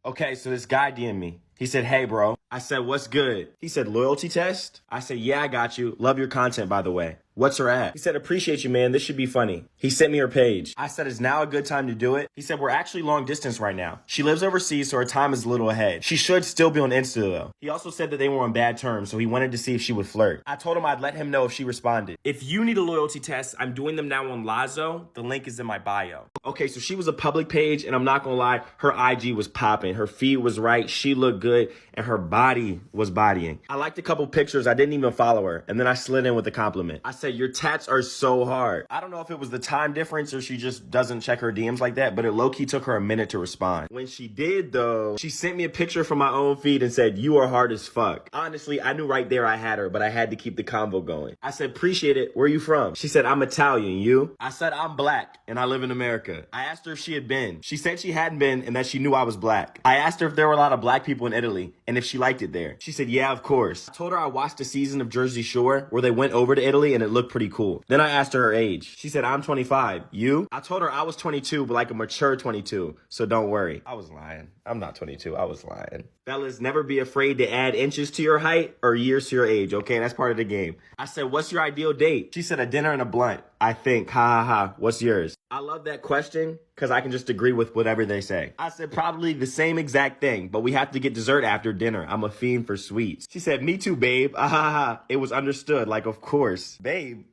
Okay, so this guy DM'd me. He said, hey, bro. I said, what's good? He said, loyalty test? I said, yeah, I got you. Love your content, by the way. What's her at? He said, appreciate you, man. This should be funny. He sent me her page. I said, is now a good time to do it? He said, we're actually long distance right now. She lives overseas, so her time is a little ahead. She should still be on Insta, though. He also said that they were on bad terms, so he wanted to see if she would flirt. I told him I'd let him know if she responded. If you need a loyalty test, I'm doing them now on Lazo. The link is in my bio. Okay, so she was a public page, and I'm not gonna lie, her IG was popping. Her feed was right, she looked good, and her body was bodying. I liked a couple pictures, I didn't even follow her, and then I slid in with a compliment. I said, your tats are so hard. I don't know if it was the time difference or she just doesn't check her DMs like that, but it low-key took her a minute to respond. When she did, though, she sent me a picture from my own feed and said, you are hard as fuck. Honestly, I knew right there I had her, but I had to keep the convo going. I said, appreciate it. Where are you from? She said, I'm Italian. You? I said, I'm black, and I live in America. I asked her if she had been. She said she hadn't been and that she knew I was black. I asked her if there were a lot of black people in Italy and if she liked it there. She said, yeah, of course. I told her I watched a season of Jersey Shore where they went over to Italy and it looked pretty cool. Then I asked her age. She said, I'm 25. You? I told her I was 22, but like a mature 22. So don't worry. I was lying. I'm not 22. I was lying. Fellas, never be afraid to add inches to your height or years to your age, okay? That's part of the game. I said, what's your ideal date? She said, a dinner and a blunt. I think, ha ha ha. What's yours? I love that question because I can just agree with whatever they say. I said, probably the same exact thing, but we have to get dessert after dinner. I'm a fiend for sweets. She said, me too, babe. Ah ha ha. It was understood. Like, of course. Babe,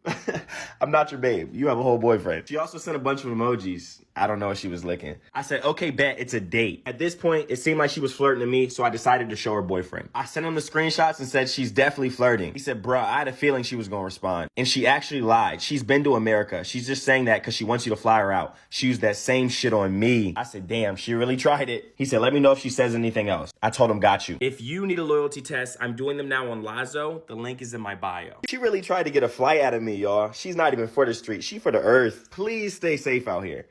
I'm not your babe. You have a whole boyfriend. She also sent a bunch of emojis. I don't know if she was licking. I said, okay, bet, it's a date. At this point, it seemed like she was flirting to me, so I decided to show her boyfriend. I sent him the screenshots and said, she's definitely flirting. He said, bruh, I had a feeling she was gonna respond. And she actually lied. She's been to America. She's just saying that because she wants you to fly her out. She used that same shit on me. I said, damn, she really tried it. He said, let me know if she says anything else. I told him, got you. If you need a loyalty test, I'm doing them now on Lazo. The link is in my bio. She really tried to get a flight out of me, y'all. She's not even for the street. She for the earth. Please stay safe out here.